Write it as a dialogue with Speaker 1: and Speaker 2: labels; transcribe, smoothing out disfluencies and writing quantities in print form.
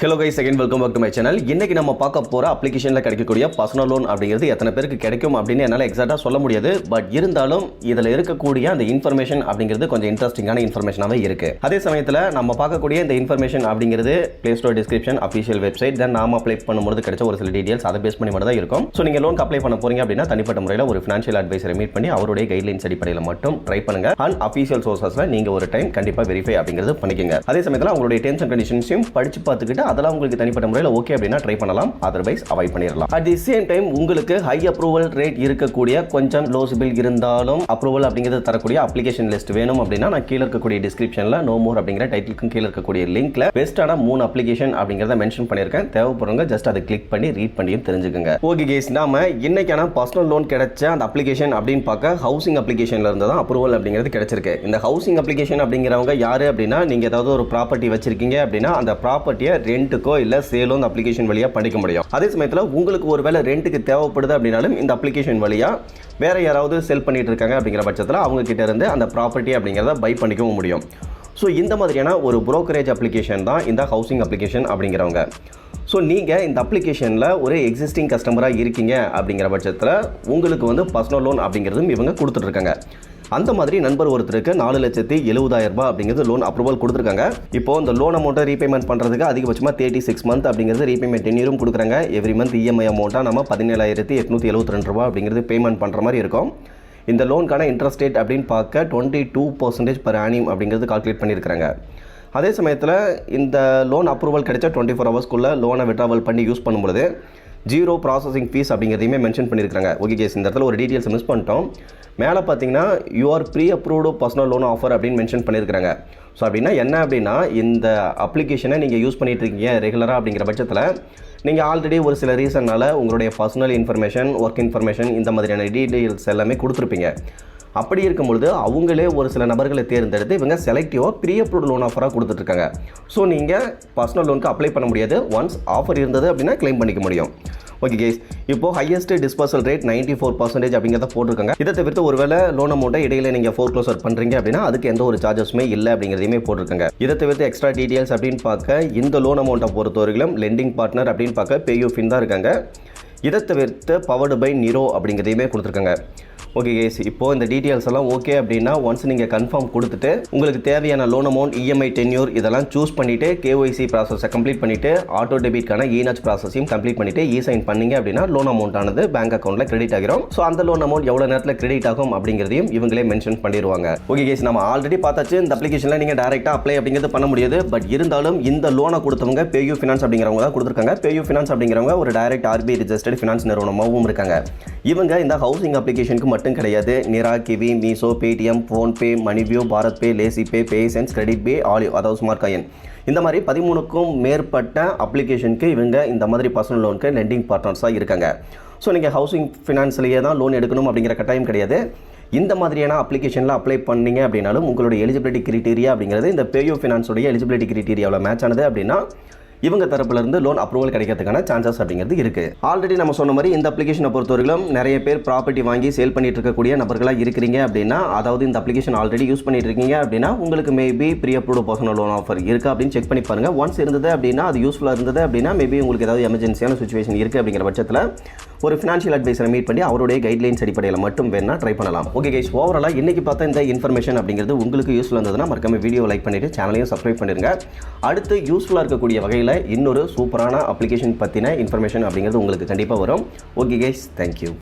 Speaker 1: Hello guys, second welcome back to my channel. இன்னைக்கு நம்ம பார்க்க போகிற அப்ளிகேஷனில் கிடைக்கக்கூடிய பர்சனல் லோன் அப்படிங்கிறது எத்தனை பேருக்கு கிடைக்கும் அப்படின்னு என்னால் எக்ஸாக்டாக சொல்ல முடியாது. பட் இருந்தாலும் இதில் இருக்கக்கூடிய அந்த இன்ஃபர்மேஷன் அப்படிங்கிறது கொஞ்சம் இன்ட்ரெஸ்டிங்கான இன்ஃபர்மேஷனாகவே இருக்குது. அதே சமயத்தில் நம்ம பார்க்கக்கூடிய இந்த இன்ஃபர்மேஷன் அப்படிங்கிறது play store description, official website, then நாம அப்ளை பண்ணும்போது கிடைச்ச ஒரு சில டீடைல்ஸ் அதை பேஸ் பண்ணி மட்டும் தான் இருக்கும். ஸோ நீங்கள் லோனுக்கு அப்ளை பண்ண போறீங்க அப்படின்னா தனிப்பட்ட முறையில் ஒரு ஃபினான்ஷியல் அட்வைசரை மீட் பண்ணி அவருடைய கைட்லைன்ஸ் அடிப்படையில் மட்டும் ட்ரை பண்ணுங்க. அண்ட் அஃபிஷியல் சோர்சஸில் நீங்கள் ஒரு டைம் கண்டிப்பாக வெரிஃபை அப்படிங்கிறது பண்ணிக்கங்க. அதே சமயத்தில் உங்களுடைய டேர்ம்ஸ் அண்ட் கண்டிஷன்ஸையும் படிச்சு பார்த்துக்கிட்டு அதெல்லாம் உங்களுக்கு தனிப்பட்ட முறையில் ஓகே அப்படின்னா ட்ரை பண்ணலாம், அதர்வைஸ் அவாய்ட் பண்ணிடலாம். அட் தி சேம் டைம் உங்களுக்கு ஹை அப்ரூவல் ரேட் இருக்கக்கூடிய கொஞ்சம் லோ சிபில் இருந்தாலும் அப்ரூவல் அப்படிங்கிறது தரக்கூடிய அப்ளிகேஷன் லிஸ்ட் வேணும் அப்படின்னா நான் கீழே இருக்கக்கூடிய டிஸ்கிரிப்ஷனில் நோ மோர் அப்படிங்கிற டைட்டிலுக்கும் கீழே இருக்கக்கூடிய லிங்க்ல பெஸ்டான 3 அப்ளிகேஷன் அப்படிங்கிறத மென்ஷன் பண்ணியிருக்கேன். தேவைப்படுறவங்க ஜஸ்ட் அதை கிளிக் பண்ணி ரீட் பண்ணியும் தெரிஞ்சுக்கோங்க. ஓகே கேஸ், நாம இன்னைக்கான பர்சனல் லோன் கிடைச்ச அந்த அப்ளிகேஷன் அப்படின்னு பார்க்க ஹவுசிங் அப்ளிகேஷன்ல இருந்து தான் அப்ரூவல் அப்படிங்கிறது கிடைச்சிருக்கு. இந்த ஹவுசிங் அப்ளிகேஷன் அப்படிங்கிறவங்க யாரு அப்படின்னா, நீங்க ஏதாவது ஒரு ப்ராப்பர்ட்டி வச்சிருக்கீங்க அப்படின்னா அந்த ப்ராப்பர்ட்டியை ரெண்ட்டுக்கோ இல்ல சேலோ இந்த அப்ளிகேஷன் வழியா பண்ணிக்க முடியும். அதே சமயத்தில் உங்களுக்கு ஒருவேளை ரெண்ட்டுக்கு தேவைப்படுது அப்படின்னாலும் இந்த அப்ளிகேஷன் வழியா வேற யாராவது செல் பண்ணிட்டு இருக்காங்க அப்படிங்கிற பட்சத்தில் அவங்க கிட்ட இருந்து அந்த ப்ராப்பர்ட்டி அப்படிங்கிறத பை பண்ணிக்கவும் முடியும். ஸோ இந்த மாதிரியான ஒரு புரோக்கரேஜ் அப்ளிகேஷன் தான் இந்த ஹவுசிங் அப்ளிகேஷன் அப்படிங்கிறவங்க. ஸோ நீங்கள் இந்த அப்ளிகேஷனில் ஒரு எக்ஸிஸ்டிங் கஸ்டமராக இருக்கீங்க அப்படிங்கிற பட்சத்தில் உங்களுக்கு பர்சனல் லோன் அப்படிங்கிறதும் இவங்க கொடுத்துட்ருக்காங்க. அந்த மாதிரி நண்பர் ஒருத்தருக்கு 4,70,70,000 அப்படிங்கிறது லோன் அப்ரூவல் கொடுத்துருக்காங்க. இப்போ இந்த லோன் அமௌண்ட்டை ரீபேமெண்ட் பண்ணுறதுக்கு அதிகபட்சமாக 36 மந்த் அப்படிங்கிறது ரீபேமெண்ட் டென்யூரும் கொடுக்குறாங்க. எவ்ரி மந்த் இஎம்ஐ அமௌண்ட்டாக நம்ம 17,872 அப்படிங்கிறது பேமெண்ட் பண்ணுற மாதிரி இருக்கும். இந்த லோனுக்கான இன்ட்ரெஸ்ட் ரேட் அப்படின்னு பார்க்க 22% per annum அப்படிங்கிறது கால்குலேட் பண்ணியிருக்காங்க. அதே சமயத்தில் இந்த லோன் அப்ரூவல் கிடைச்ச 24 ஹவர்ஸ்க்குள்ளே லோனை விட்ராவல் பண்ணி யூஸ் பண்ணும்பொழுது 0 ப்ராசஸிங் ஃபீஸ் அப்படிங்கிறதையுமே மென்ஷன் பண்ணியிருக்காங்க. ஓகே கேஸ், இந்த இடத்துல ஒரு டீட்டெயில்ஸ் மிஸ் பண்ணிட்டோம். மேலே பார்த்தீங்கன்னா your pre approved personal loan offer அப்படின்னு மென்ஷன் பண்ணியிருக்காங்க. ஸோ அப்படின்னா என்ன அப்படின்னா, இந்த அப்ளிகேஷனை நீங்கள் யூஸ் பண்ணிட்டு இருக்கீங்க ரெகுலராக அப்படிங்கிற பட்சத்தில் நீங்கள் ஆல்ரெடி ஒரு சில ரீசன்னால் உங்களுடைய பர்சனல் இன்ஃபர்மேஷன், ஒர்க் இன்ஃபர்மேஷன் இந்த மாதிரியான டீட்டெயில்ஸ் எல்லாமே கொடுத்துருப்பீங்க. அப்படி இருக்கும்பொழுது அவங்களே ஒரு சில நபர்களை தேர்ந்தெடுத்து இவங்க செலக்டிவாக ப்ரீ அப்ரூவ்ட் லோன் ஆஃபராக கொடுத்துட்ருக்காங்க. ஸோ நீங்கள் பர்சனல் லோனுக்கு அப்ளை பண்ண முடியாது. ஒன்ஸ் ஆஃபர் இருந்தது அப்படின்னா கிளைம் பண்ணிக்க முடியும். ஓகே கேஸ், இப்போது ஹையஸ்ட் டிஸ்பர்சல் ரேட் 94% அப்படிங்கிறத போட்டிருக்காங்க. இதை தவிர்த்து ஒருவேளை லோன் அமௌண்ட்டை இடையில நீங்கள் ஃபோர்க்ளோசர் பண்ணுறீங்க அப்படின்னா அதுக்கு எந்த ஒரு சார்ஜஸுமே இல்லை அப்படிங்கிறதையுமே போட்டிருக்காங்க. இதை தவிர்த்து எக்ஸ்ட்ரா டீட்டெயில்ஸ் அப்படின்னு பார்க்க இந்த லோன் அமௌண்ட்டை பொறுத்தவரையிலும் லெண்டிங் பார்ட்னர் அப்படின்னு பார்க்க பேயூஃபின் தான் இருக்காங்க. இதை தவிர்த்து பவர்டு பை நிரோ அப்படிங்கிறதையுமே கொடுத்துருக்காங்க. ஓகே கேஸ், இப்போது இந்த டீட்டெயில்ஸ் எல்லாம் ஓகே அப்படின்னா ஒன்ஸ் நீங்கள் கன்ஃபார்ம் கொடுத்துட்டு உங்களுக்கு தேவையான லோன் அமௌண்ட், இஎம்ஐ டென்யூர் இதெல்லாம் சூஸ் பண்ணிவிட்டு கேஒய்சி ப்ராசஸை கம்ப்ளீட் பண்ணிவிட்டு ஆட்டோ டெபிட்கான இநச் ப்ராசஸையும் கம்ப்ளீட் பண்ணிவிட்டு சைன் பண்ணிங்க அப்படின்னா லோன் அமௌண்ட் ஆனது பேங்க் அக்கௌண்ட்டில் கிரெடிட் ஆகிரும். ஸோ அந்த லோன் அமௌண்ட் எவ்வளோ நேரத்தில் கிரெடிட் ஆகும் அப்படிங்கிறதையும் இவங்களே மென்ஷன் பண்ணிடுவாங்க. ஓகே கேஸ், நம்ம ஆல்ரெடி பார்த்தாச்சு இந்த அப்ளிகேஷனில் நீங்கள் டேரெக்டாக அப்ளை அப்படிங்கிறது பண்ண முடியாது. பட் இருந்தாலும் இந்த லோனை கொடுத்தவங்க பேயூ ஃபினான்ஸ் அப்படிங்கிறவங்க தான் கொடுத்துருக்காங்க. பேயூ ஃபினான்ஸ் அப்படிங்கிறவங்க ஒரு டைரக்ட் ஆர்பிஐ ரிஜிஸ்டர்ட் ஃபினான்ஸ் நிறுவனமாகவும் இருக்காங்க. இவங்க இந்த ஹவுசிங் அப்ளிகேஷனுக்கு மட்டும் கிடையாது, Nira, Kiwi, Meesho, Paytm, PhonePe, Moneyview, BharatPe, LazyPay, PaySense, credit pay, Olyv அதாவது ஸ்மார்ட் காயின் இந்த மாதிரி 13க்கும் மேற்பட்ட அப்ளிகேஷனுக்கு இவங்க இந்த மாதிரி பர்சனல் லோனுக்கு லெண்டிங் பார்ட்னர்ஸாக இருக்காங்க. ஸோ நீங்கள் ஹவுசிங் ஃபினான்ஸ்லேயே தான் லோன் எடுக்கணும் அப்படிங்கிற கட்டாயம் கிடையாது. இந்த மாதிரியான அப்ளிகேஷனில் அப்ளை பண்ணீங்க அப்படின்னாலும் உங்களுடைய எலிஜிபிலிட்டி கிரிட்டீரியா அப்படிங்கிறது இந்த பேயூ ஃபினான்ஸோடைய எலிஜிபிலிட்டி கிரிட்டீரியாவில் மேட்ச் ஆனது அப்படின்னா இவங்க தரப்புலேருந்து லோன் அப்ரூவல் கிடைக்கிறதுக்கான சான்சஸ் அப்படிங்கிறது இருக்குது. ஆல்ரெடி நம்ம சொன்ன மாதிரி இந்த அப்ளிகேஷனை பொறுத்தவரைக்கும் நிறைய பேர் ப்ராப்பர்ட்டி வாங்கி சேல் பண்ணிட்டு இருக்கக்கூடிய நபர்களாக இருக்கிறீங்க அப்படின்னா, அதாவது இந்த அப்ளிகேஷன் ஆல்ரெடி யூஸ் பண்ணிட்டு இருக்கீங்க அப்படின்னா உங்களுக்கு maybe pre approved personal loan offer இருக்குது அப்படின்னு செக் பண்ணி பாருங்கள். ஒன்ஸ் இருந்தது அப்படின்னா அது யூஸ்ஃபுல்லாக இருந்தது அப்படின்னா மேபி உங்களுக்கு ஏதாவது எமர்ஜென்சியான சுச்சுவேஷன் இருக்குது அப்படிங்கிற பட்சத்தில் ஒரு ஃபினான்ஷியல் அட்வைசரை மீட் பண்ணி அவருடைய கைட்லைன்ஸ் அடிப்படையில் மட்டும் வேணா ட்ரை பண்ணலாம். ஓகே கைஸ், ஓவராலாக இன்னைக்கு பார்த்தா இந்த இன்ஃபர்மேஷன் அப்படிங்கிறது உங்களுக்கு யூஸ்ஃபுல்லாக இருந்ததுன்னா மறக்காம வீடியோ லைக் பண்ணிட்டு சேனலையும் சப்ஸ்கிரைப் பண்ணிருங்க. அடுத்து யூஸ்ஃபுல்லாக இருக்கக்கூடிய வகையில் இன்னொரு சூப்பரான அப்ளிகேஷன் பற்றின இன்ஃபர்மேஷன் அப்படிங்கிறது உங்களுக்கு கண்டிப்பாக வரும். Okay guys, thank you.